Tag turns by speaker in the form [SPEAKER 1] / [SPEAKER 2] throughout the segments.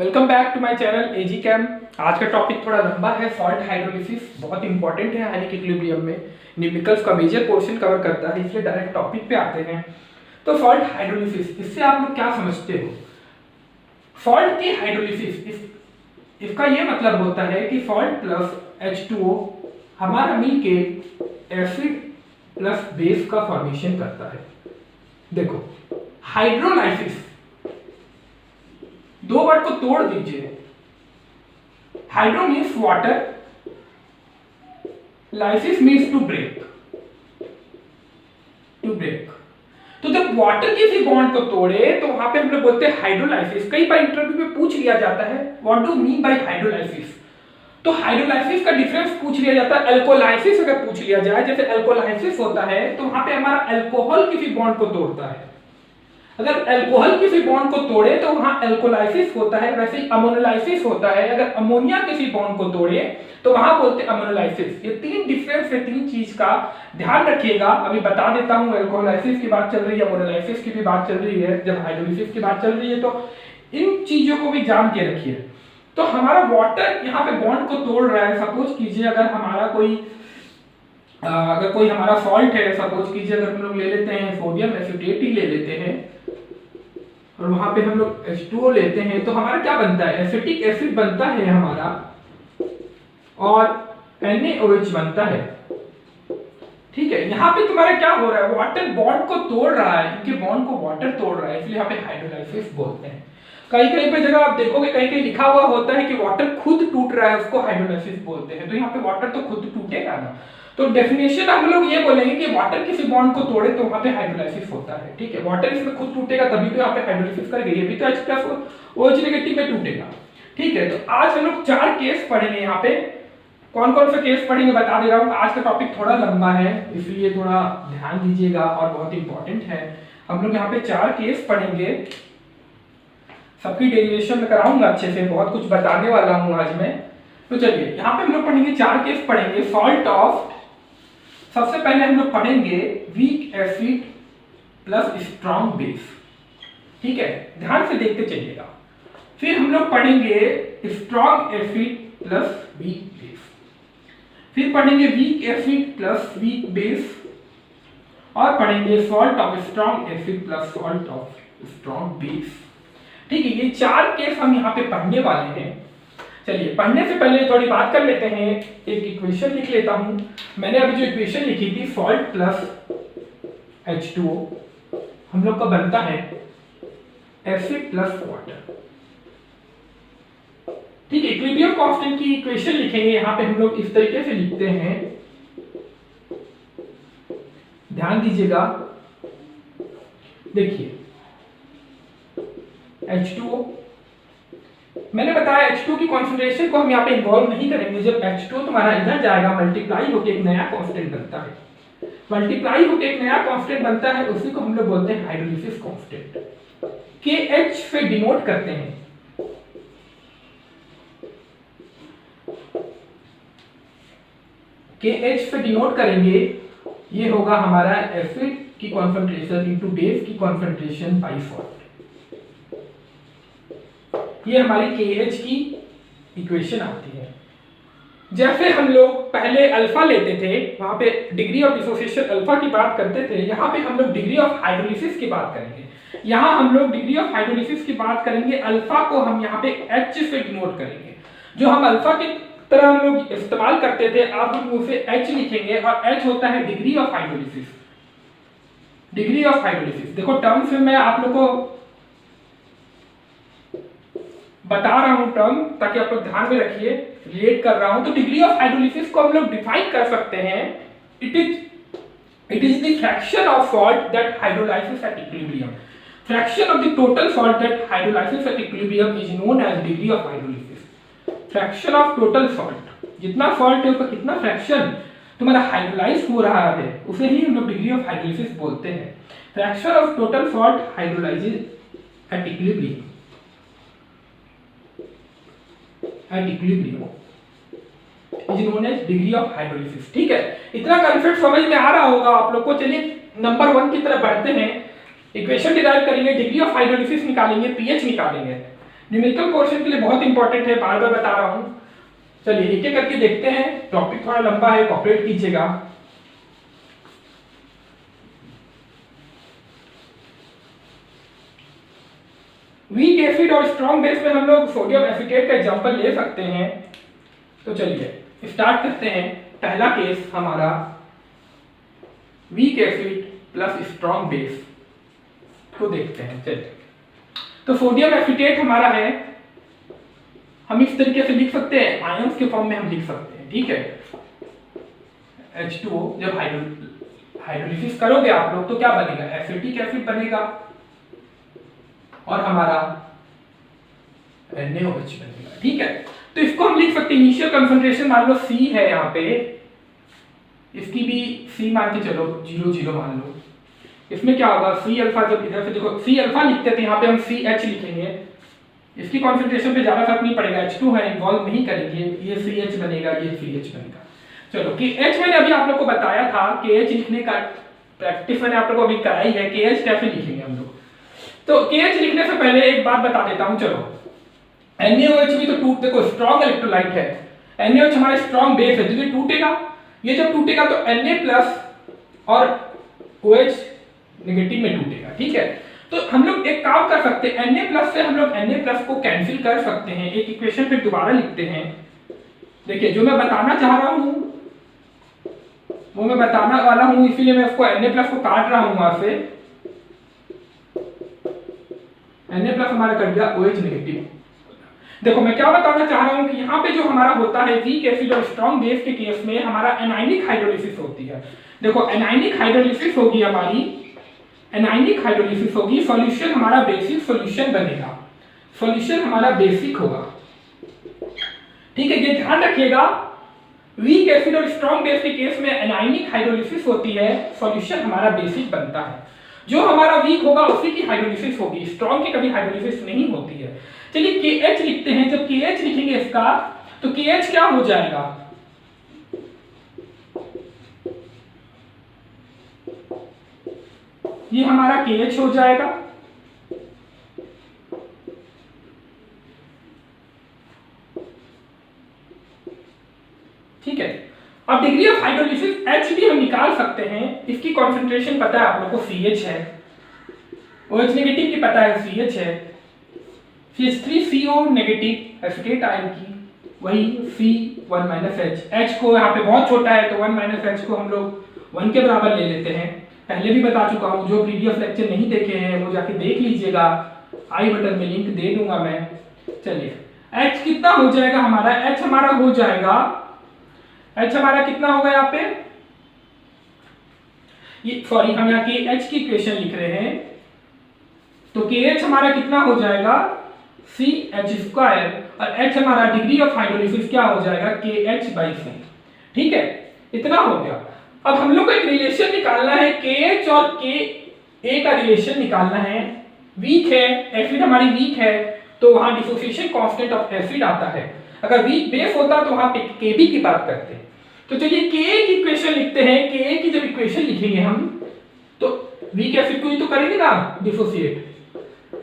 [SPEAKER 1] Welcome back to my channel AG cam. आज का topic थोड़ा लंबा है। सॉल्ट हाइड्रोलिसिस बहुत इंपॉर्टेंट है आयनिक इक्विलिब्रियम में, न्यूमेरिकल्स का मेजर पोर्शन कवर करता है, इसलिए डायरेक्ट टॉपिक पे आते हैं। तो सॉल्ट हाइड्रोलिसिस, इससे आप लोग क्या समझते हो? सॉल्ट की हाइड्रोलिसिस, इसका ये मतलब होता है कि सॉल्ट प्लस H2O हमारा मिलके एसिड प्लस बेस का फॉर्मेशन करता है। देखो, हाइड्रोलाइसिस, दो वर्ड को तोड़ दीजिए। Hydro means water, lysis means to break. तो जब वाटर किसी बॉन्ड को तोड़े तो वहां पे हम लोग बोलते हैं हाइड्रोलाइसिस। कई बार इंटरव्यू में पूछ लिया जाता है what do mean by hydrolysis. तो हाइड्रोलाइसिस का डिफरेंस पूछ लिया जाता है। अल्कोलाइसिस अगर पूछ लिया जाए, जैसे अल्कोलाइसिस होता है तो वहां पे हमारा अल्कोहल किसी बॉन्ड को तोड़ता है। अगर अल्कोहल किसी बॉन्ड को तोड़े तो वहां अल्कोलाइसिस होता है। वैसे ही अमोनोलाइसिस होता है, अगर अमोनिया किसी बॉन्ड को तोड़े तो वहां बोलते हैं अमोनोलाइसिस। ये तीन डिफरेंस है, तीन चीज का ध्यान रखिएगा। अभी बता देता हूं, अल्कोहलाइसिस की बात चल रही है, अमोनोलाइसिस की भी बात चल रही है, जब हाइड्रोलिसिस की बात चल रही है तो इन चीजों को भी जान के रखिए। तो हमारा वाटर यहाँ पे बॉन्ड को तोड़ रहा है। सपोज कीजिए अगर हमारा कोई हमारा सॉल्ट है, सपोज कीजिए अगर हम लोग ले लेते हैं सोडियम एसिटेट ही ले लेते हैं और वहां पे हम लोग H2O लेते हैं, तो हमारा क्या बनता है? एसिटिक एसिड बनता है हमारा और NaOH बनता है। ठीक है, यहाँ पे तुम्हारा क्या हो रहा है? वाटर बॉन्ड को तोड़ रहा है, इनके बॉन्ड को वाटर तोड़ रहा है, इसलिए यहाँ पे हाइड्रोलाइसिस बोलते हैं। कहीं पे जगह आप देखोगे, कहीं लिखा हुआ होता है कि वाटर खुद टूट रहा है, उसको हाइड्रोलाइसिस बोलते हैं। तो यहाँ पे वाटर तो खुद टूटेगा ना। तो डेफिनेशन हम लोग ये बोलेंगे कि वाटर किसी बॉन्ड को तोड़े तो वहां पे हाइड्रोलाइसिस होता है। ठीक है, वाटर इसमें खुद टूटेगा तभी तो यहाँ पे हाइड्रोलाइसिस करेगा। ये भी तो H+ OH नेगेटिव में टूटेगा। ठीक है, तो आज हम लोग 4 केस पढ़ेंगे। यहाँ पे कौन कौन से केस पढ़ेंगे बता दे रहा हूँ। आज का टॉपिक थोड़ा लंबा है, इसलिए थोड़ा ध्यान दीजिएगा और बहुत इंपॉर्टेंट है। हम लोग यहाँ पे 4 केस पढ़ेंगे, सबकी डेरिवेशन में कराऊंगा अच्छे से, बहुत कुछ बताने वाला हूँ आज मैं। तो चलिए, यहाँ पे हम लोग पढ़ेंगे 4 केस पढ़ेंगे। सॉल्ट ऑफ, सबसे पहले हम लोग पढ़ेंगे weak acid plus strong base. ठीक है, ध्यान से देखते चलिएगा। फिर हम लोग पढ़ेंगे strong acid plus weak base. फिर पढ़ेंगे weak acid plus weak base और पढ़ेंगे salt of strong acid plus salt of strong base. ठीक है, ये 4 केस हम यहाँ पे पढ़ने वाले हैं। चलिए, पढ़ने से पहले थोड़ी बात कर लेते हैं। एक इक्वेशन लिख लेता हूं। मैंने अभी जो इक्वेशन लिखी थी, सॉल्ट प्लस H2O हम लोग का बनता है एसिड प्लस वाटर। ठीक है, इक्विलिब्रियम कांस्टेंट की इक्वेशन लिखेंगे। यहां पे हम लोग इस तरीके से लिखते हैं, ध्यान दीजिएगा। देखिए, H2O, मैंने बताया H2 की कॉन्सेंट्रेशन को हम यहाँ पे इन्वॉल्व नहीं करेंगे। जब H2 तुम्हारा इधर जाएगा, मल्टीप्लाई होकर एक नया कांस्टेंट बनता है। मल्टीप्लाई होकर एक नया कांस्टेंट बनता है, उसी को हम लोग बोलते हैं हाइड्रोलिसिस कांस्टेंट। KH से डिनोट करते हैं। KH से डिनोट करेंगे, ये होगा हमारा एसिड की कॉन्सेंट्रेशन इनटू बेस की कॉन्सेंट्रेशन बाय सॉल्ट। ये हमारी KH की इक्वेशन आती है। जैसे हम लोग पहले अल्फा लेते थे, वहां पे डिग्री ऑफ डिसोसिएशन अल्फा की बात करते थे, यहाँ पे हम लोग डिग्री ऑफ हाइड्रोलिसिस की बात करेंगे। यहाँ हम लोग डिग्री ऑफ हाइड्रोलिसिस की बात करेंगे, अल्फा को हम यहाँ पे H से डिनोट करेंगे। जो हम अल्फा की तरह हम लोग इस्तेमाल करते थे, अब हम उसे H लिखेंगे और H होता है degree of hydrolysis. Degree of hydrolysis, देखो टर्म्स में मैं आप लोग को बता रहा हूं टर्म, ताकि आप लोग ध्यान में रखिए, रिलेट कर रहा हूं। तो डिग्री ऑफ हाइड्रोलिसिस को हम लोग डिफाइन कर सकते हैं, it is the fraction of salt that hydrolysis at equilibrium. Fraction of the total salt that hydrolysis at equilibrium is known as degree of hydrolysis. Fraction of total salt, जितना salt है उसका कितना fraction तुम्हारा hydrolyse हो रहा है, उसे ही हम लोग डिग्री ऑफ हाइड्रोलिसिस बोलते हैं। Fraction of total salt hydrolyses at equilibrium is known as degree of hydrolysis। ठीक है, इतना कंसेप्ट समझ में आ रहा होगा आप लोग को। चलिए नंबर 1 की तरफ बढ़ते हैं। इक्वेशन डिराइव करेंगे, डिग्री ऑफ हाइड्रोलिसिस निकालेंगे, पीएच निकालेंगे। न्यूमेरिकल पोर्शन के लिए बहुत इंपॉर्टेंट है, बार बार बता रहा हूं। चलिए एक एक करके देखते हैं, टॉपिक थोड़ा लंबा है, कॉपरेट कीजिएगा। वीक एसिड और स्ट्रॉन्ग बेस में हम लोग सोडियम एसीटेट का एग्जांपल ले सकते हैं। तो चलिए स्टार्ट करते हैं। पहला केस हमारा weak acid plus strong base को देखते हैं। चलिए तो सोडियम एसीटेट हमारा है, हम इस तरीके से लिख सकते हैं, आयंस के फॉर्म में हम लिख सकते हैं, ठीक है। H2O जब हाइड्रोलिसिस करोगे आप लोग तो क्या बनेगा, एसिटिक एसिड बनेगा और हमारा NaOH बनेगा, ठीक है। तो इसको हम लिख सकते हैं, इनिशियल कंसंट्रेशन मान लो C है यहाँ पे, इसकी भी C मान के चलो 0,0 मान लो। इसमें क्या होगा, C अल्फा, जब इधर से देखो C अल्फा लिखते थे, यहाँ पे हम CH लिखेंगे, इसकी कॉन्सेंट्रेशन पे ज्यादा फर्क नहीं पड़ेगा, H2 है, इन्वॉल्व नहीं करेंगे, ये CH बनेगा, ये CH बनेगा। चलो KH मैंने अभी आप लोग को बताया था, KH लिखने का प्रैक्टिस मैंने आप लोग को अभी कराई है, KH कैसे लिखेंगे हम लोग। तो KH लिखने से पहले एक बात बता देता हूं, चलो NaOH भी तो देखो स्ट्रॉन्ग इलेक्ट्रोलाइट है, NaOH हमारा स्ट्रॉन्ग बेस है, तो ये टूटेगा, ये जब टूटेगा तो Na प्लस और OH नेगेटिव में टूटेगा, ठीक है। तो हम लोग एक काम कर सकते हैं, Na प्लस से हम लोग Na प्लस को कैंसिल कर सकते हैं, एक इक्वेशन फिर दोबारा लिखते हैं। देखिए जो मैं बताना चाह रहा हूं वो मैं बताना वाला हूं, इसीलिए मैं इसको Na प्लस को काट रहा हूं वहां से। Na प्लस हमारा कट गया OH नेगेटिव। देखो मैं क्या बताना चाह रहा हूं कि यहाँ पे जो हमारा होता है वीक एसिड और स्ट्रॉन्ग बेस के केस में हमारा एनायनिक हाइड्रोलिसिस होती है। देखो एनायनिक हाइड्रोलिसिस होगी हमारी, एनायनिक हाइड्रोलिसिस होगी, सॉल्यूशन हमारा बेसिक सॉल्यूशन बनेगा, सॉल्यूशन हमारा बेसिक होगा, ठीक है। ये ध्यान रखिएगा, वीक एसिड और स्ट्रॉन्ग बेस के केस में एनायनिक हाइड्रोलिसिस होती है, सॉल्यूशन हमारा बेसिक बनता है। जो हमारा वीक होगा उसी की हाइड्रोलिसिस होगी, स्ट्रॉन्ग की कभी हाइड्रोलिसिस नहीं होती है। चलिए KH लिखते हैं, जब KH लिखेंगे इसका तो KH क्या हो जाएगा, ये हमारा KH हो जाएगा, ठीक है। अब डिग्री ऑफ हाइड्रोलिसिस H भी हम निकाल सकते हैं, इसकी कॉन्सेंट्रेशन पता है आप लोगों को CH है, OH नेगेटिव की पता है CH है, CH3CO नेगेटिव एसिटेट आयन की वही C1 H को यहाँ पे बहुत छोटा है तो 1 H को हम लोग 1 के बराबर ले लेते हैं। पहले भी बता चुका हूँ, जो प्रीवियस लेक्चर नहीं देखे हैं वो जाके देख लीजिएगा, आई बटन में लिंक दे दूंगा मैं। चलिए H कितना हो जाएगा हमारा, H हमारा हो जाएगा, H हमारा कितना होगा यहाँ पे, ये सॉरी हम यहाँ के H की इक्वेशन लिख रहे हैं, तो KH हमारा कितना हो जाएगा CH² और H हमारा डिग्री ऑफ हाइड्रोलिसिस क्या हो जाएगा KH/C, ठीक है। इतना हो गया। अब हम लोग को एक रिलेशन निकालना है, KH और Ka का रिलेशन निकालना है। वीक है, एसिड हमारी वीक है तो वहां डिसोसिएशन कांस्टेंट ऑफ एसिड आता है, अगर वीक बेस होता तो वहां पे Kb की बात करते हैं। तो चलिए Ka की इक्वेशन लिखते हैं, Ka की जब इक्वेशन लिखेंगे हम तो वीक एसिड को ही तो करेंगे ना डिसोसिएट,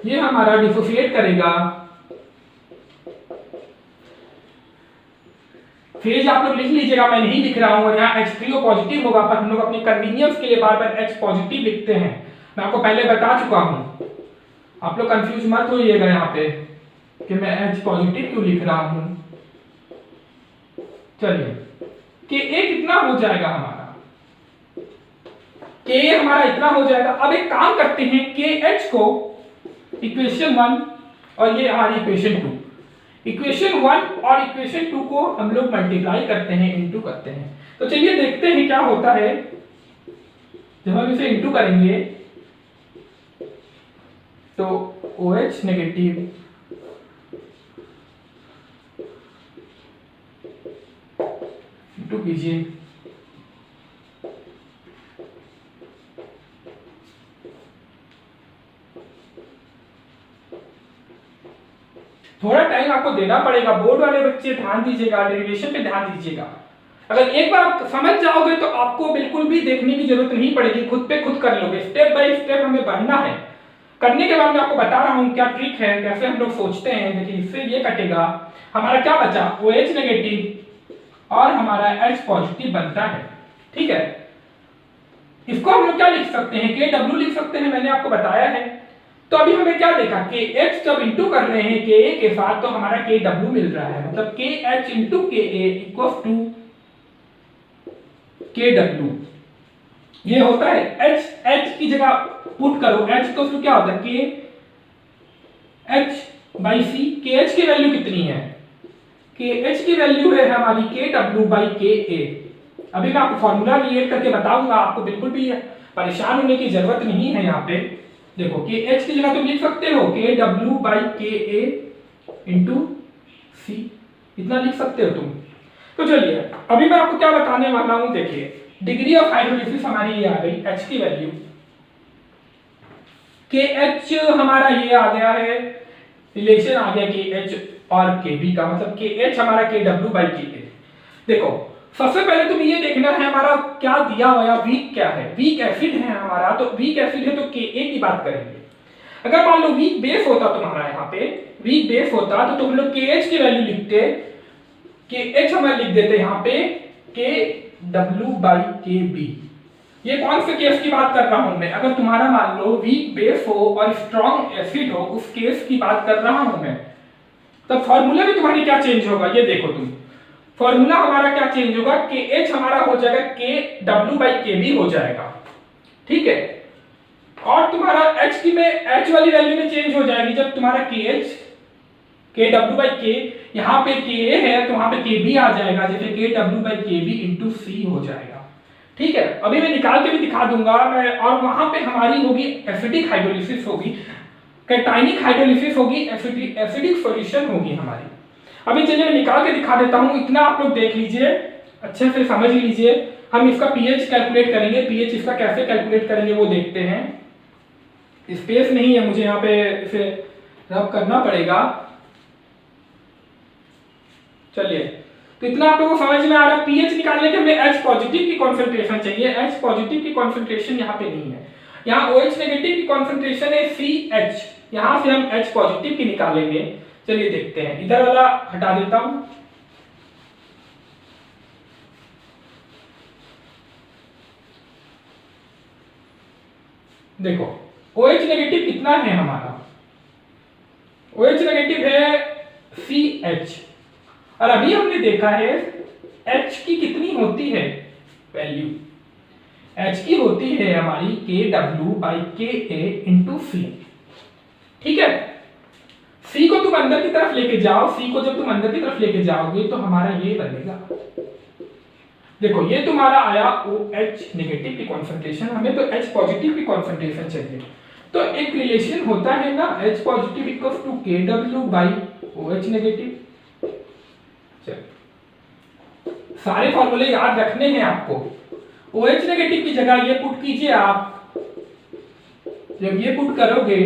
[SPEAKER 1] ये हमारा डिसोसिएट करेगा, फेज आप लोग लिख लीजिएगा, मैं नहीं लिख रहा हूं, और यहाँ H3O पॉजिटिव होगा, पर हम लोग अपने कन्वीनियंस के लिए बार बार H पॉजिटिव लिखते हैं, मैं आपको पहले बता चुका हूं, आप लोग कंफ्यूज मत होइएगा यहाँ पे कि मैं H पॉजिटिव क्यों लिख रहा हूं। चलिए Ka कितना हो जाएगा हमारा, Ka हमारा इतना हो जाएगा। अब एक काम करते हैं, KH को इक्वेशन 1 और ये हमारी इक्वेशन 2, इक्वेशन 1 और इक्वेशन 2 को हम लोग मल्टीप्लाई करते हैं, इनटू करते हैं। तो चलिए देखते हैं क्या होता है जब हम इसे इनटू करेंगे। तो OH नेगेटिव इनटू कीजिए, थोड़ा टाइम आपको देना पड़ेगा, बोर्ड वाले बच्चे ध्यान दीजिएगा, डेरिवेशन पे ध्यान दीजिएगा। अगर एक बार आप समझ जाओगे तो आपको बिल्कुल भी देखने की जरूरत नहीं पड़ेगी, खुद पे खुद कर लोगे, स्टेप बाय स्टेप हमें बढ़ना है। करने के बाद मैं आपको बता रहा हूँ क्या ट्रिक है, कैसे हम लोग सोचते हैं। देखिए इससे ये कटेगा, हमारा क्या बचा, OH नेगेटिव और हमारा H पॉजिटिव बनता है। ठीक है, इसको हम लोग क्या लिख सकते हैं, KW लिख सकते हैं, मैंने आपको बताया है। तो अभी हमें क्या देखा, KH जब इंटू कर रहे हैं KA के साथ तो हमारा KW मिल रहा है, मतलब KH into KA equal to KW। ये होता है H की जगह पुट करो, H तो क्या होता है KH/C। KH की वैल्यू कितनी है, KH की वैल्यू है हमारी KW/KA। अभी मैं आपको फॉर्मूला क्रिएट करके बताऊंगा, आपको बिल्कुल भी परेशान होने की जरूरत नहीं है। यहाँ पे देखो KH की जगह तुम लिख सकते हो KW/KA इंटू C, इतना लिख सकते हो तुम। तो चलिए अभी मैं आपको क्या बताने वाला हूं, देखिए डिग्री ऑफ हाइड्रोलिसिस हमारी ये आ गई, H की वैल्यू, KH हमारा ये आ गया है, रिलेशन आ गया KH और KB का, मतलब KH हमारा KW/KA। देखो सबसे पहले तुम्हें ये देखना है हमारा क्या दिया हुआ, वीक क्या है, वीक एसिड है हमारा, तो वीक एसिड है तो Ka की बात करेंगे। अगर मान लो वीक बेस होता तुम्हारा, यहाँ पे वीक बेस होता तो तुम लोग KH की वैल्यू लिखते, KH हमें लिख देते यहाँ पे KW/KB। ये कौन से केस की बात कर रहा हूं मैं, अगर तुम्हारा मान लो वीक बेस हो और स्ट्रॉन्ग एसिड हो, उस केस की बात कर रहा हूं मैं। तब फॉर्मूला भी तुम्हारी क्या चेंज होगा, ये देखो तुम, फॉर्मूला हमारा क्या चेंज होगा, KH हमारा हो जाएगा KW/KB हो जाएगा। ठीक है, और तुम्हारा H की में H वाली वैल्यू में चेंज हो जाएगी, जब तुम्हारा KH KW/K, यहाँ पे Ka है तो वहां पे KB आ जाएगा, जैसे KW/KB इंटू C हो जाएगा। ठीक है, अभी मैं निकाल के भी दिखा दूंगा मैं, और वहां पे हमारी होगी एसिडिक हाइड्रोलिसिस होगी, कैटाइनिक हाइड्रोलिसिस होगी, एसिडिक सॉल्यूशन होगी हमारी। अभी चलिए मैं निकाल के दिखा देता हूं, इतना आप लोग देख लीजिए, अच्छे से समझ लीजिए। हम इसका पीएच कैलकुलेट करेंगे, पीएच इसका कैसे कैलकुलेट करेंगे वो देखते हैं। स्पेस नहीं है, मुझे यहाँ पे इसे रब करना पड़ेगा। चलिए, तो इतना आप लोगों को समझ में आ रहा है। पीएच निकालने के हमें H पॉजिटिव की कॉन्सेंट्रेशन चाहिए, H पॉजिटिव की कॉन्सेंट्रेशन यहाँ पे नहीं है, यहाँ OH नेगेटिव की कॉन्सेंट्रेशन है CH, यहाँ से हम H पॉजिटिव की निकालेंगे। चलिए देखते हैं, इधर वाला हटा देता हूं। देखो OH नेगेटिव कितना है हमारा, OH नेगेटिव है CH, और अभी हमने देखा है H की कितनी होती है वैल्यू, H की होती है हमारी KW/KA इंटू C। ठीक है, C को तुम अंदर की तरफ लेके जाओ, C को जब तुम अंदर की तरफ लेके जाओगे तो हमारा ये बनेगा, देखो ये तुम्हारा आया OH नेगेटिव की कॉन्सेंट्रेशन, हमें तो H पॉजिटिव की कॉन्सेंट्रेशन चाहिए। तो एक रिलेशन होता है ना, H positive equals to KW/OH negative. सारे फॉर्मूले याद रखने हैं आपको। OH नेगेटिव की जगह ये पुट कीजिए आप, जब ये पुट करोगे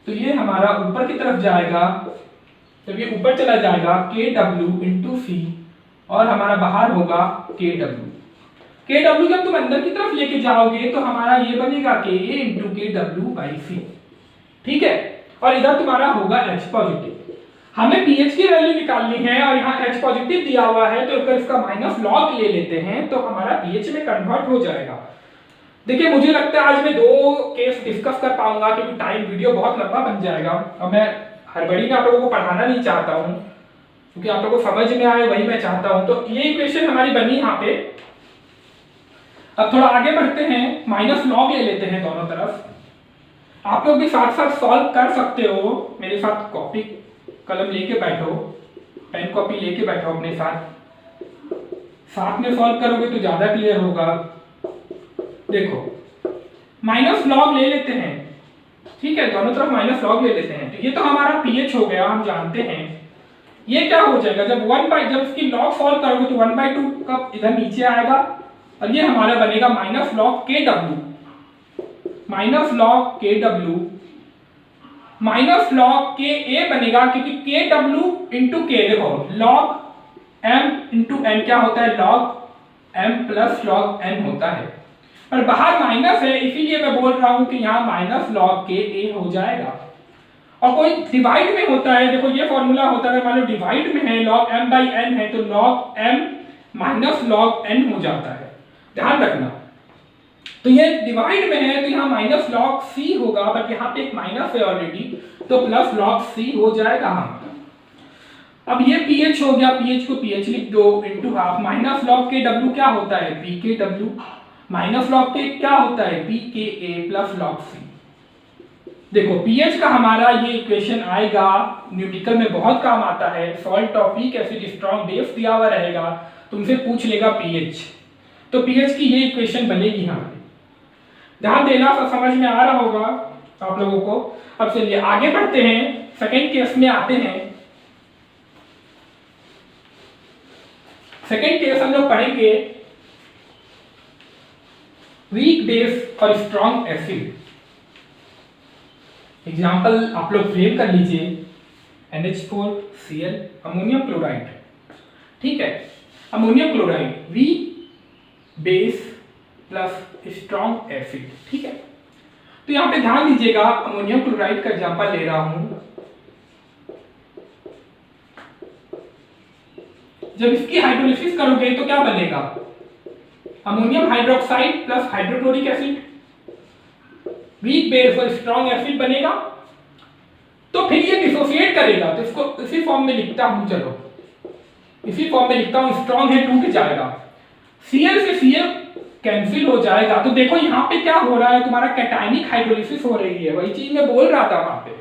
[SPEAKER 1] तो ये हमारा ऊपर की तरफ जाएगा, जब ये ऊपर चला जाएगा KW इंटू C, और हमारा बाहर होगा KW जब तुम अंदर की तरफ लेके जाओगे तो हमारा ये बनेगा Ka इंटू KW/C। ठीक है, और इधर तुम्हारा होगा H पॉजिटिव। हमें pH की वैल्यू निकालनी है और यहाँ H पॉजिटिव दिया हुआ है, तो अगर इसका माइनस लॉग ले लेते हैं तो हमारा pH में कन्वर्ट हो जाएगा। देखिए मुझे लगता है आज मैं 2 केस डिस्कस कर पाऊंगा, क्योंकि टाइम वीडियो बहुत लंबा बन जाएगा और मैं हड़बड़ी में आप लोगों को पढ़ाना नहीं चाहता हूँ, क्योंकि आप लोगों को समझ में आए वही मैं चाहता हूँ। तो ये इक्वेशन हमारी बनी यहाँ पे। अब थोड़ा आगे बढ़ते हैं, माइनस लॉग ले लेते हैं दोनों तरफ। आप लोग भी साथ साथ सॉल्व कर सकते हो, मेरे साथ कॉपी कलम लेके बैठो, पेन कॉपी लेके बैठो अपने साथ में सॉल्व करोगे तो ज्यादा क्लियर होगा। देखो माइनस लॉग ले लेते हैं, ठीक है, दोनों तरफ माइनस लॉग ले लेते हैं। तो ये तो हमारा pH हो गया, हम जानते हैं। ये क्या हो जाएगा, जब इसकी लॉग सॉल्व करोगे तो 1/2 का इधर नीचे आएगा, और ये हमारा बनेगा minus log KW, minus log KW, minus log KA बनेगा, क्योंकि KW इंटू K, देखो लॉग M इंटू N क्या होता है, log M plus log N होता है। और बाहर माइनस है, इसीलिए मैं बोल रहा हूं कि यहाँ माइनस लॉग के ए हो जाएगा। और कोई डिवाइड में होता है, देखो ये फॉर्मूला होता है, मान लो डिवाइड में है log m by n है तो log m minus log n हो जाता है, ध्यान रखना। तो ये डिवाइड में है तो यहाँ माइनस log c होगा, बट यहाँ पे एक माइनस है ऑलरेडी, तो प्लस log c हो जाएगा हमारा। अब ये pH हो गया, pH को pH लिख दो इंटू हाफ, माइनस log के w क्या होता है pKw, माइनस log के क्या होता है pKa प्लस log c। देखो pH का हमारा ये इक्वेशन आएगा, न्यूमेरिकल में बहुत काम आता है, salt of weak acid strong base दिया हुआ रहेगा, तुमसे पूछ लेगा pH, तो pH की ये इक्वेशन बनेगी यहाँ पे। ध्यान देना, सब समझ में आ रहा होगा आप लोगों को। अब चलिए आगे बढ़ते हैं, सेकेंड केस में आते हैं। सेकेंड केस हम लोग पढ़ेंगे वीक बेस और स्ट्रॉन्ग एसिड। एग्जाम्पल आप लोग फ्रेम कर लीजिए, NH4Cl अमोनियम क्लोराइड, ठीक है, ammonium chloride weak base plus strong acid, ठीक है। तो यहां पे ध्यान दीजिएगा, अमोनियम क्लोराइड का एग्जाम्पल ले रहा हूं। जब इसकी हाइड्रोलिसिस करोगे तो क्या बनेगा, ammonium hydroxide plus hydrochloric acid, weak base और स्ट्रॉन्ग एसिड बनेगा। तो फिर ये डिसोसिएट करेगा, तो इसको इसी फॉर्म में लिखता हूं, चलो इसी फॉर्म में लिखता हूं, स्ट्रॉन्ग है टूट जाएगा, Cl से Cl कैंसिल हो जाएगा। तो देखो यहाँ पे क्या हो रहा है, तुम्हारा कैटायनिक हाइड्रोलिसिस हो रही है, वही चीज मैं बोल रहा था, वहां पे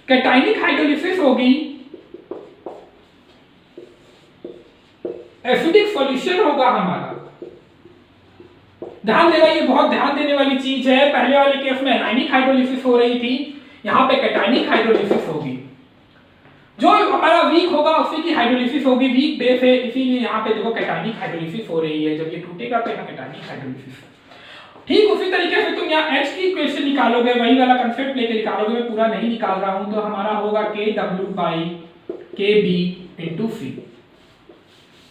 [SPEAKER 1] कैटायनिक हाइड्रोलिसिस होगी, एसिडिक सॉल्यूशन होगा हमारा। ध्यान देना, ये बहुत ध्यान देने वाली चीज है। पहले वाले केस में एनायनिक हाइड्रोलिसिस हो रही थी, यहाँ पे कैटायनिक हाइड्रोलिसिस होगी। जो हमारा वीक होगा उसी की हाइड्रोलिसिस होगी, वीक बेस है इसीलिए यहाँ पे देखो कैटायनिक हाइड्रोलिसिस हो रही है, जब ये टूटेगा तो यहाँ कैटायनिक हाइड्रोलिसिस। ठीक उसी तरीके से तुम यहाँ H की इक्वेशन निकालोगे, वही वाला कंसेप्ट लेके निकालोगे, मैं पूरा नहीं निकाल रहा हूं। तो हमारा होगा KW by KB into C।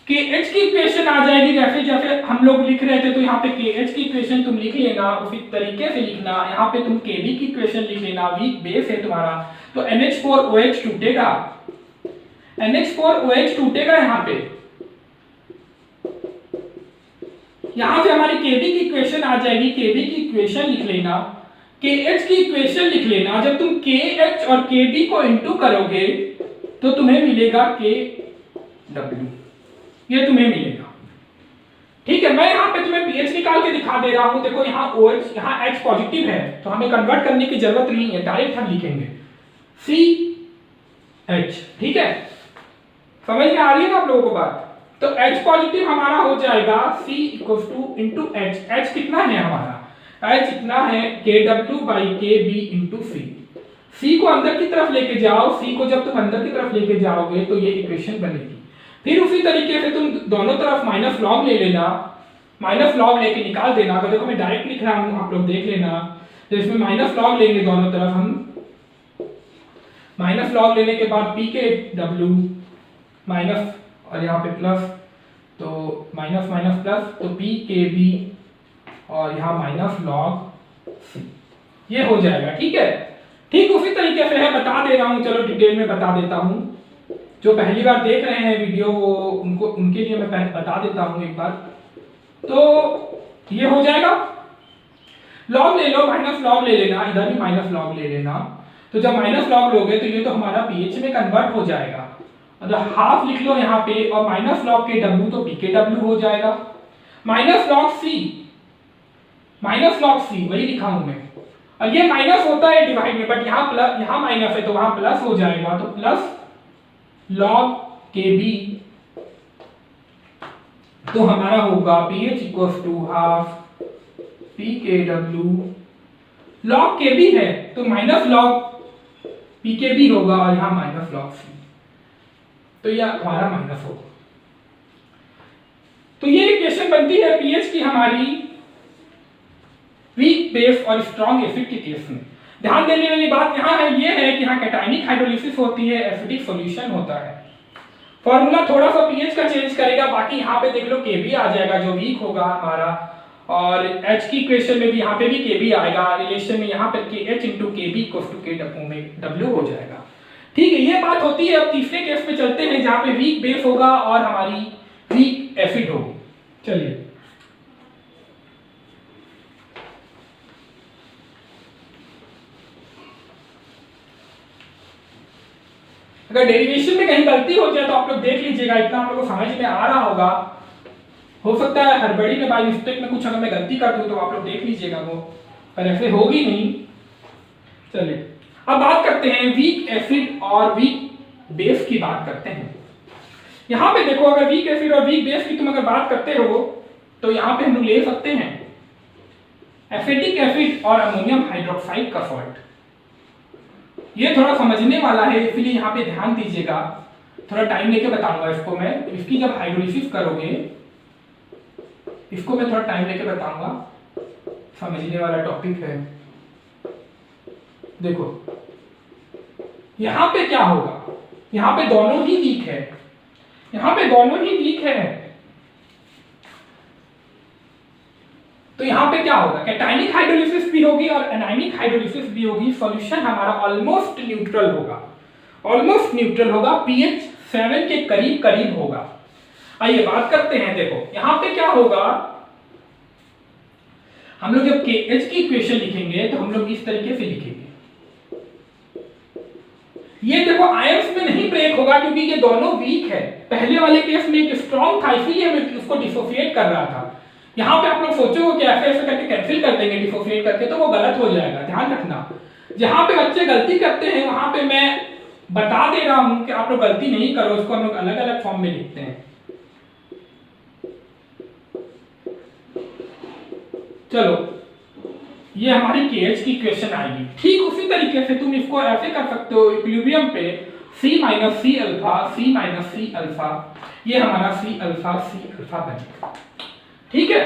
[SPEAKER 1] KH की इक्वेशन आ जाएगी, जैसे जैसे हम लोग लिख रहे थे, तो यहाँ पे KH की इक्वेशन तुम लिख लेना, उसी तरीके से लिखना। यहाँ पे तुम KB की इक्वेशन लिख लेना, वीक बेस है तुम्हारा, तो NH4OH टूटेगा, NH4OH टूटेगा यहाँ पे। यहाँ से हमारी KB की इक्वेशन आ जाएगी, KB की इक्वेशन लिख लेना, KH की इक्वेशन लिख लेना। जब तुम KH और KB को इंटू करोगे तो तुम्हें मिलेगा KW, ये तुम्हें मिलेगा, ठीक है। मैं यहाँ पे तुम्हें pH निकाल के दिखा दे रहा हूं। देखो यहाँ OH, यहाँ H पॉजिटिव है, तो हमें कन्वर्ट करने की जरूरत नहीं है, डायरेक्ट हम लिखेंगे CH, ठीक है। समझ में आ रही है ना आप लोगों को बात। तो H पॉजिटिव हमारा हो जाएगा C equals two into H। H कितना है हमारा, H इतना है KW by KB into C। C को अंदर की तरफ लेके जाओ, C को जब तुम अंदर की तरफ लेके जाओगे तो ये इक्वेशन बनेगी। फिर उसी तरीके से तुम दोनों तरफ माइनस लॉग ले लेना, माइनस लॉग लेके निकाल देना। तो देखो मैं डायरेक्ट लिख रहा हूं, आप लोग देख लेना। तो इसमें माइनस लॉग लेंगे दोनों तरफ हम, माइनस लॉग लेने के बाद PKW माइनस और यहाँ पे प्लस, तो माइनस माइनस प्लस, तो PKB और यहाँ माइनस लॉग C, ये हो जाएगा, ठीक है। ठीक उसी तरीके से है, बता दे रहा हूँ, चलो डिटेल में बता देता हूँ। जो पहली बार देख रहे हैं वीडियो वो उनके लिए मैं बता देता हूं एक बार। तो ये हो जाएगा, लॉग ले लो, माइनस लॉग ले लेना, इधर भी माइनस लॉग ले लेना। तो जब माइनस लॉग लोगे तो ये तो हमारा pH में कन्वर्ट हो जाएगा, मतलब हाफ लिख लो यहाँ पे, और माइनस लॉग KW तो PKW हो जाएगा, minus log C, minus log C वही लिखा हूं मैं। और ये माइनस होता है डिवाइड में, बट यहाँ प्लस, यहाँ माइनस है तो वहां प्लस हो जाएगा, तो प्लस log KB, तो हमारा होगा pH equals to half PKW। log KB है तो माइनस log PKB होगा, और यहां माइनस log C, तो यह हमारा माइनस होगा। तो ये इक्वेशन बनती है pH की हमारी वीक बेस और स्ट्रॉन्ग एसिड के केस में। ध्यान देने वाली बात यहाँ है, ये है कि यहाँ कैटायनिक हाइड्रोलिसिस होती है, एसिडिक सॉल्यूशन होता है। फॉर्मूला थोड़ा सा pH का चेंज करेगा, बाकी यहाँ पे देख लो KB आ जाएगा जो वीक होगा हमारा, और H की इक्वेशन में भी यहाँ पे भी Kb आएगा, रिलेशन में यहाँ पर KH into KB equals to KW हो जाएगा। ठीक है, ये बात होती है। अब तीसरे केस पे चलते हैं जहाँ पे वीक बेस होगा और हमारी वीक एसिड होगी। चलिए, अगर डेरिवेशन में कहीं गलती हो जाए तो आप लोग देख लीजिएगा, इतना आप लोगों को समझ में आ रहा होगा। हो सकता है हड़बड़ी में बाई मिस्टेक में कुछ अगर मैं गलती कर दूं तो आप लोग देख लीजिएगा वो, पर ऐसे होगी नहीं। चलिए अब बात करते हैं वीक एसिड और वीक बेस की बात करते हैं। यहां पे देखो, अगर वीक एसिड और वीक बेस की तुम अगर बात करते हो तो यहां पे हम लोग ले सकते हैं एसिटिक एसिड और अमोनियम हाइड्रोक्साइड का सॉल्ट। ये थोड़ा समझने वाला है, इसलिए यहाँ पे ध्यान दीजिएगा, थोड़ा टाइम लेके बताऊंगा इसको मैं। इसकी जब हाइड्रोलिसिस करोगे, इसको मैं थोड़ा टाइम लेके बताऊंगा, समझने वाला टॉपिक है। देखो यहाँ पे क्या होगा, यहाँ पे दोनों ही वीक है, यहाँ पे दोनों ही वीक है, तो यहाँ पे क्या होगा, कैटायनिक हाइड्रोलिसिस भी होगी और एनायनिक हाइड्रोलिसिस भी होगी। सॉल्यूशन हमारा ऑलमोस्ट न्यूट्रल होगा, ऑलमोस्ट न्यूट्रल होगा, pH 7 के करीब करीब होगा। आइए बात करते हैं। देखो यहाँ पे क्या होगा, हम लोग जब KH की इक्वेशन लिखेंगे तो हम लोग इस तरीके से लिखेंगे। ये देखो आयंस में नहीं ब्रेक होगा क्योंकि ये दोनों वीक है। पहले वाले केस में एक स्ट्रॉन्ग था, इसलिए मैं उसको डिसोसिएट कर रहा था। यहाँ पे आप लोग सोचोगे कि ऐसे ऐसे करके कैंसिल कर देंगे डिसोसिएट करके, तो वो गलत हो जाएगा। ध्यान रखना, जहां पे बच्चे गलती करते हैं वहां पे मैं बता दे रहा हूं कि आप लोग गलती नहीं करो, उसको हम लोग अलग अलग फॉर्म में लिखते हैं। चलो, ये हमारी KH की इक्वेशन आएगी। ठीक उसी तरीके से तुम इसको ऐसे कर सकते हो, इक्विलिब्रियम पे C minus C alpha, C minus C alpha, ये हमारा C अल्फा बनेगा। ठीक है,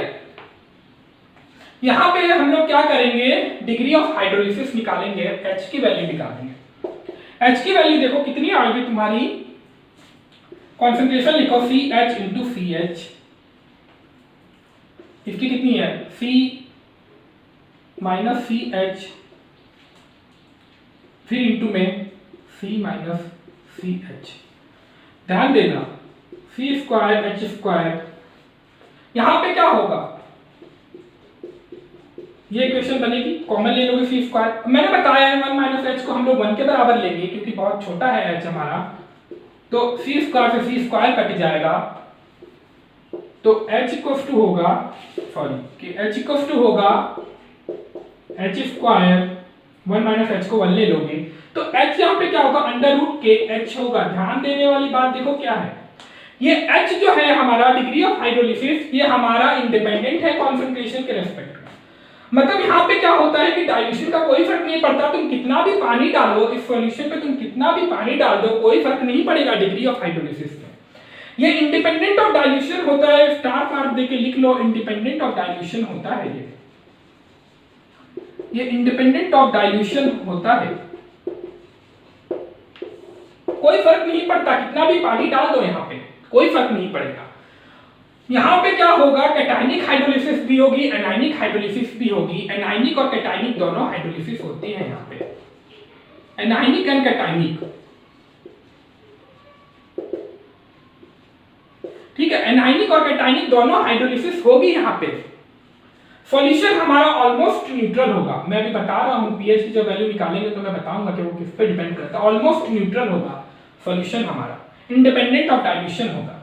[SPEAKER 1] यहां पे हम लोग क्या करेंगे, डिग्री ऑफ हाइड्रोलिसिस निकालेंगे, H की वैल्यू निकालेंगे। H की वैल्यू देखो कितनी आएगी तुम्हारी, कॉन्सेंट्रेशन लिखो CH इंटू CH, इसकी कितनी है C माइनस CH, फिर इंटू में C माइनस CH। ध्यान देना, C स्क्वायर H स्क्वायर, यहां पे क्या होगा, ये इक्वेशन बनेगी, कॉमन ले लोगे C स्क्वायर। मैंने बताया है 1 माइनस H को हम लोग 1 के बराबर लेंगे क्योंकि बहुत छोटा है H हमारा, तो C स्क्वायर से C स्क्वायर कट जाएगा, तो H इक्वल्स टू होगा, सॉरी कि H इक्वल्स टू होगा H स्क्वायर, 1 माइनस H को 1 ले लोगे तो H यहाँ पे क्या होगा, अंडर रूट KH होगा। ध्यान देने वाली बात देखो क्या है, ये H जो है हमारा डिग्री ऑफ हाइड्रोलिसिस, ये हमारा इंडिपेंडेंट है कॉन्सेंट्रेशन के रेस्पेक्ट में। मतलब यहाँ पे क्या होता है कि डाइल्यूशन का कोई फर्क नहीं पड़ता, तुम कितना भी पानी डालो इस सॉल्यूशन पे, तुम कितना भी पानी डाल दो कोई फर्क नहीं पड़ेगा डिग्री ऑफ हाइड्रोलिसिस में। ये इंडिपेंडेंट ऑफ डाइल्यूशन होता है, स्टार मार्क देके लिख लो, इंडिपेंडेंट ऑफ डाइल्यूशन होता है ये इंडिपेंडेंट ऑफ डाइल्यूशन होता है, कोई फर्क नहीं पड़ता कितना भी पानी डाल दो, यहाँ पे कोई फर्क नहीं पड़ेगा। यहाँ पे क्या होगा, कैटायनिक हाइड्रोलिसिस भी होगी, एनायनिक हाइड्रोलिसिस भी होगी। एनायनिक और कैटायनिक दोनों हाइड्रोलिसिस होती है यहाँ पे, एनायनिक एंड कैटायनिक। ठीक है, एनायनिक और कैटायनिक दोनों हाइड्रोलिसिस होगी यहाँ पे। सॉल्यूशन हमारा ऑलमोस्ट न्यूट्रल होगा। मैं अभी बता रहा हूँ pH की जब वैल्यू निकालेंगे तो मैं बताऊंगा कि वो किस पे डिपेंड करता है। ऑलमोस्ट न्यूट्रल होगा सॉल्यूशन हमारा, इंडिपेंडेंट ऑफ डाइल्यूशन होगा।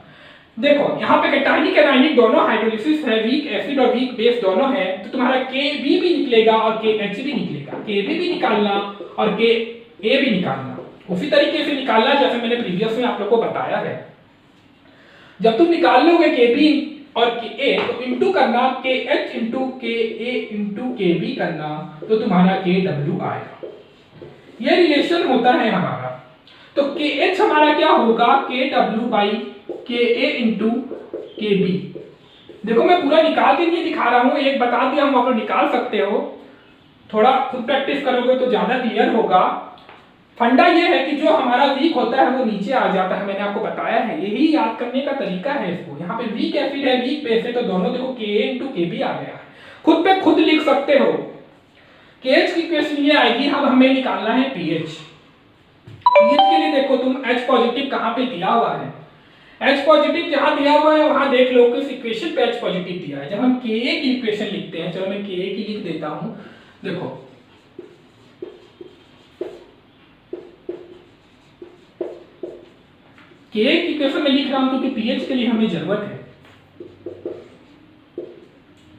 [SPEAKER 1] देखो यहाँ पे कैटायनिक एनायनिक दोनों हाइड्रोलिसिस है, वीक एसिड और वीक बेस दोनों है, तो तुम्हारा Kb भी निकलेगा और KH भी निकलेगा। Kb भी निकालना और Ka भी निकालना उसी तरीके से निकालना जैसे मैंने प्रीवियस में आप लोग को बताया है। जब तुम निकाल लोगे Kb और Ka तो इंटू करना KH into Ka into Kb करना, तो तुम्हारा Kw आएगा। ये रिलेशन होता है हमारा। तो KH हमारा क्या होगा, Kw by Ka into Kb। देखो मैं पूरा निकाल के नहीं दिखा रहा हूं, एक बता दिया हूं, आप लोग निकाल सकते हो, थोड़ा खुद प्रैक्टिस करोगे तो ज्यादा क्लियर होगा। फंडा ये है कि जो हमारा वीक होता है वो नीचे आ जाता है, मैंने आपको बताया है, यही याद करने का तरीका है इसको। यहाँ पे वीक एसिड है, वीक बेस है, तो दोनों देखो Ka इंटू Kb आ गया है। खुद पे खुद लिख सकते हो। KH की इक्वेशन ये आएगी, अब हमें निकालना है pH। पीएच के लिए देखो तुम H पॉजिटिव कहाँ पे दिया हुआ है, H पॉजिटिव जहां दिया हुआ है वहां देख लो किस इक्वेशन पे H पॉजिटिव दिया है। जब हम Ka की इक्वेशन लिखते हैं, चलो मैं Ka की लिख देता हूं, देखो Ka की इक्वेशन में लिख रहा हूं क्योंकि pH के लिए हमें जरूरत है,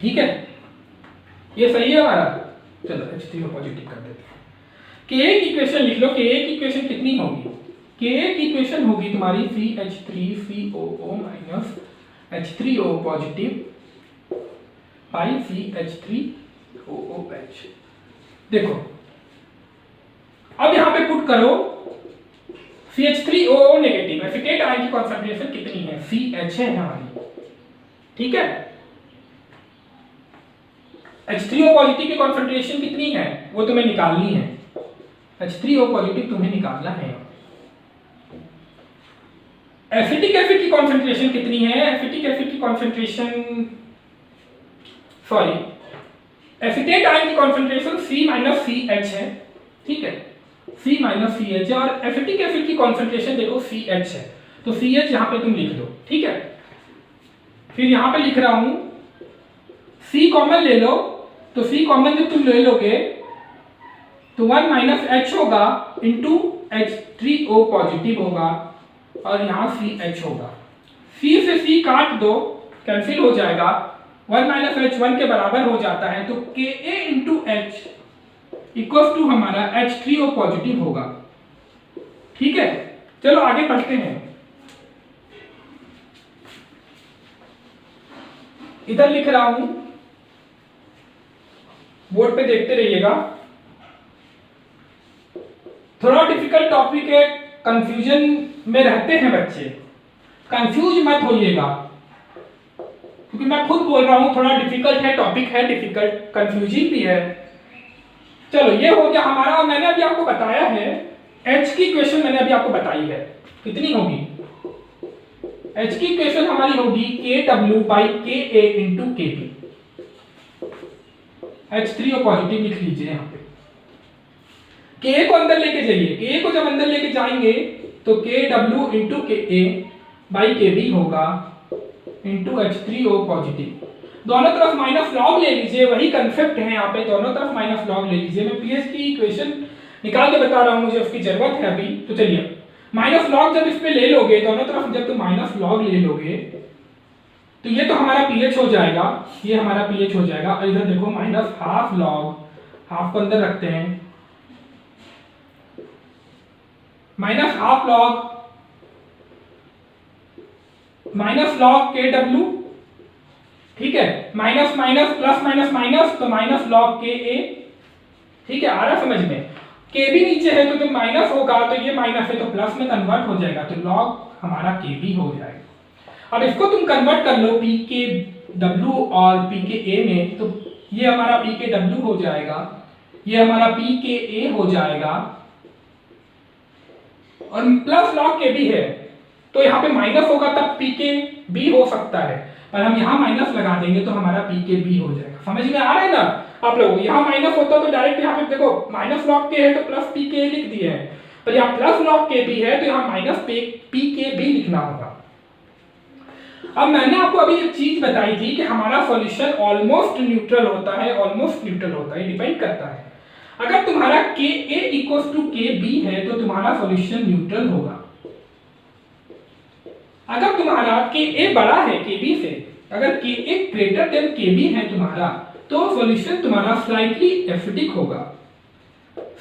[SPEAKER 1] ठीक है, ये सही है हमारा। चलो H3O पॉजिटिव कर देते हैं। Ka की इक्वेशन लिख लो, Ka की इक्वेशन कितनी होगी, Ka की इक्वेशन होगी तुम्हारी CH3COO minus H3O positive by CH3OOH। देखो अब यहां पे पुट करो CH3OO नेगेटिव, एसिटेट आयन की कॉन्सेंट्रेशन कितनी है, CH है हमारी, ठीक है। H3O पॉजिटिव की कॉन्सेंट्रेशन कितनी है वो तुम्हें निकालनी है, H3O पॉजिटिव तुम्हें निकालना है। एसिटिक एसिड की कॉन्सेंट्रेशन कितनी है, एसिटिक एसिड की कॉन्सेंट्रेशन सॉरी एसिटेट आयन की कॉन्सेंट्रेशन C-CH है, ठीक है, C-CH है, और एसिटिक एसिड की कॉन्सेंट्रेशन देखो CH है, तो CH यहां पे तुम लिख दो, ठीक है। फिर यहां पे लिख रहा हूं C कॉमन ले लो, तो C कॉमन जब तुम ले लोगे तो 1 माइनस H होगा इंटू H3O पॉजिटिव होगा और यहां CH होगा, C से C काट दो, कैंसिल हो जाएगा, 1 माइनस H 1 के बराबर हो जाता है, तो Ka into H equal to हमारा H3O पॉजिटिव होगा, ठीक है। चलो आगे पढ़ते हैं, इधर लिख रहा हूं, बोर्ड पे देखते रहिएगा, थोड़ा डिफिकल्ट टॉपिक है, कंफ्यूजन में रहते हैं बच्चे, कंफ्यूज मत होइएगा, क्योंकि मैं खुद बोल रहा हूं थोड़ा डिफिकल्ट है, टॉपिक है डिफिकल्ट, कंफ्यूजिंग भी है। चलो ये हो गया हमारा, मैंने अभी आपको बताया है H की इक्वेशन, मैंने अभी आपको बताई है, कितनी होगी, H की इक्वेशन हमारी होगी KW by KA into KB। H3O positive लिख लीजिए यहाँ पे, Ka को अंदर लेके जाइए, Ka को जब अंदर लेके जाएंगे तो KW into KA by KB होगा इंटू H3O पॉजिटिव, दोनों तरफ माइनस लॉग ले लीजिए, वही कंसेप्ट है यहाँ पे, दोनों तरफ माइनस लॉग ले लीजिए। मैं pH की इक्वेशन निकाल के बता रहा हूँ, मुझे उसकी जरूरत है अभी, तो चलिए माइनस लॉग जब इस पे ले लोगे, दोनों तरफ जब तुम माइनस लॉग ले लोगे तो ये तो हमारा pH हो जाएगा, ये हमारा pH हो जाएगा, और इधर देखो माइनस हाफ लॉग, हाफ को अंदर रखते हैं, minus half log minus log KW, ठीक है, minus minus plus minus minus, तो माइनस लॉग KA, ठीक है, आ रहा समझ में। KB नीचे है तो जब माइनस होगा तो ये माइनस है तो प्लस में कन्वर्ट हो जाएगा, तो लॉग हमारा KB हो जाएगा। अब इसको तुम कन्वर्ट कर लो PKW और PKA में, तो ये हमारा PKW हो जाएगा, ये हमारा PKA हो जाएगा, और प्लस लॉग KB है तो यहाँ पे माइनस होगा तब PKB हो सकता है, पर हम यहाँ माइनस लगा देंगे तो हमारा PKB हो जाएगा। समझ में आ रहा है ना आप लोग, यहाँ माइनस होता तो डायरेक्ट यहाँ पे देखो माइनस लॉग K है तो प्लस PK लिख दिए है, पर यहाँ प्लस लॉग KB है तो यहाँ माइनस PKB लिखना होगा। अब मैंने आपको अभी एक चीज बताई थी कि हमारा सॉल्यूशन ऑलमोस्ट न्यूट्रल होता है, ऑलमोस्ट न्यूट्रल होता है, डिपेंड करता है। अगर तुम्हारा Ka इक्वल टू KB है तो तुम्हारा सॉल्यूशन न्यूट्रल होगा। अगर तुम्हारा Ka बड़ा है KB से, अगर Ka ग्रेटर देन KB है तुम्हारा, तो सॉल्यूशन तुम्हारा स्लाइटली एसिडिक होगा,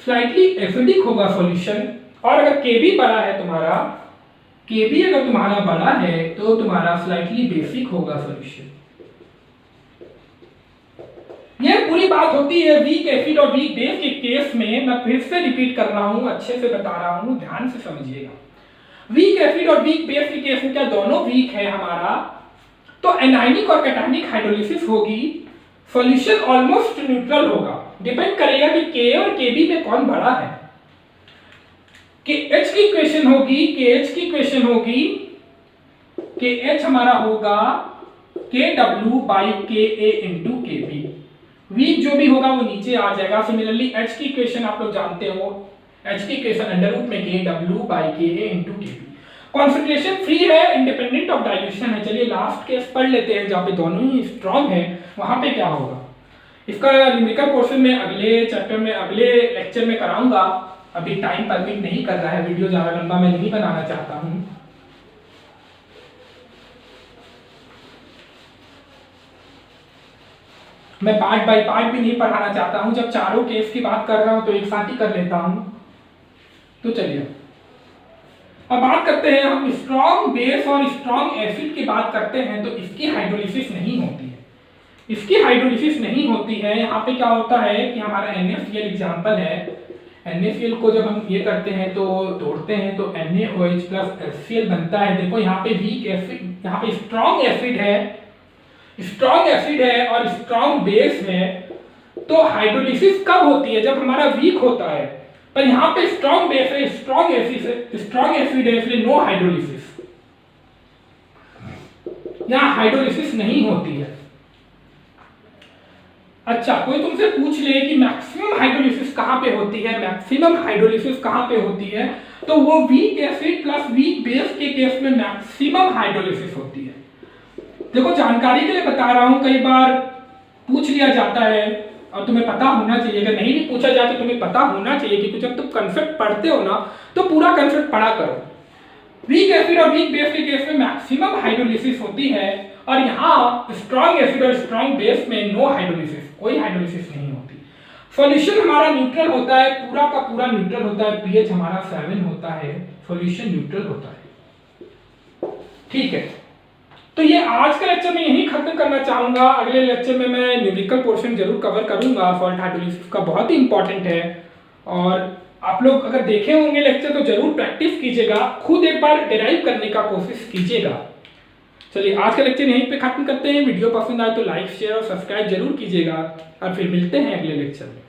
[SPEAKER 1] स्लाइटली एसिडिक होगा सॉल्यूशन। और अगर KB बड़ा है तुम्हारा, KB अगर तुम्हारा बड़ा है तो तुम्हारा स्लाइटली बेसिक होगा सॉल्यूशन। यह पूरी बात होती है वीक एसिड और वीक बेस के केस में। मैं फिर से रिपीट कर रहा हूं, अच्छे से बता रहा हूं, ध्यान से समझिएगा। वीक एसिड और वीक बेस के केस में क्या दोनों वीक है हमारा, तो एनायनिक और कैटायनिक हाइड्रोलिसिस होगी, सॉल्यूशन ऑलमोस्ट न्यूट्रल होगा। डिपेंड करेगा कि Ka और Kb में कौन बड़ा है। KH की इक्वेशन होगी, KH की इक्वेशन होगी, KH हमारा होगा KW by KA into KB। Weak जो भी होगा वो नीचे आ जाएगा। सिमिलरली एच की इक्वेशन आप लोग जानते हो, एच की इक्वेशन अंडर रूट में के डब्ल्यू बाई के ए इंटू के बी। कॉन्सेंट्रेशन फ्री है, इंडिपेंडेंट ऑफ डाइल्यूशन है। चलिए लास्ट केस पढ़ लेते हैं जहाँ पे दोनों ही स्ट्रॉन्ग है, वहां पे क्या होगा। इसका न्यूमेरिकल पोर्शन में अगले चैप्टर में, अगले लेक्चर में कराऊंगा। अभी टाइम परमिट नहीं कर रहा है, वीडियो ज्यादा लंबा मैं नहीं बनाना चाहता हूं। मैं पार्ट बाय पार्ट भी नहीं पढ़ाना चाहता हूं। जब चारों केस की बात कर रहा हूं तो एक साथ ही कर लेता हूं। तो चलिए अब बात करते हैं हम स्ट्रॉन्ग बेस और स्ट्रॉन्ग एसिड की बात करते हैं तो इसकी हाइड्रोलिसिस नहीं होती है। इसकी हाइड्रोलिसिस नहीं होती है। यहाँ पे क्या होता है कि हमारा NaCl एग्जांपल है। NaCl को जब हम ये करते हैं तो तोड़ते हैं तो NaOH प्लस HCl बनता है। देखो यहाँ पे वीक एसिड, यहाँ पे स्ट्रॉन्ग एसिड है, स्ट्रॉन्ग एसिड है और स्ट्रॉन्ग बेस है। तो हाइड्रोलिसिस कब होती है? जब हमारा वीक होता है। पर यहाँ पे स्ट्रॉन्ग बेस है, स्ट्रॉन्ग एसिड है, इसलिए नो हाइड्रोलिसिस। यहाँ हाइड्रोलिसिस नहीं होती है। अच्छा, कोई तुमसे पूछ ले कि मैक्सिमम हाइड्रोलिसिस कहाँ पे होती है, मैक्सिमम हाइड्रोलिसिस कहाँ पे होती है, तो वो weak acid plus weak base के केस में मैक्सिमम हाइड्रोलिसिस होती है। देखो जानकारी के लिए बता रहा हूं, कई बार पूछ लिया जाता है और तुम्हें पता होना चाहिए। अगर नहीं भी पूछा जाए तो तुम्हें पता होना चाहिए कि जब तुम कंसेप्ट पढ़ते हो ना तो पूरा कंसेप्ट पढ़ा करो। वीक एसिड और वीक बेस के केस में मैक्सिमम हाइड्रोलिसिस होती है और यहाँ स्ट्रॉन्ग एसिड और स्ट्रॉन्ग बेस में नो हाइड्रोलिसिस, कोई हाइड्रोलिसिस नहीं होती। सॉल्यूशन हमारा न्यूट्रल होता है, पूरा का पूरा न्यूट्रल होता है। पीएच हमारा 7 होता है, सॉल्यूशन न्यूट्रल होता है। ठीक है, तो ये आज का लेक्चर मैं यही खत्म करना चाहूंगा। अगले लेक्चर में मैं न्यूमेरिकल पोर्शन जरूर कवर करूंगा। सॉल्ट हाइड्रोलिसिस का बहुत ही इंपॉर्टेंट है और आप लोग अगर देखे होंगे लेक्चर तो जरूर प्रैक्टिस कीजिएगा, खुद एक बार डिराइव करने का कोशिश कीजिएगा। चलिए आज का लेक्चर यहीं पे खत्म करते हैं। वीडियो पसंद आए तो लाइक शेयर और सब्सक्राइब जरूर कीजिएगा और फिर मिलते हैं अगले लेक्चर में।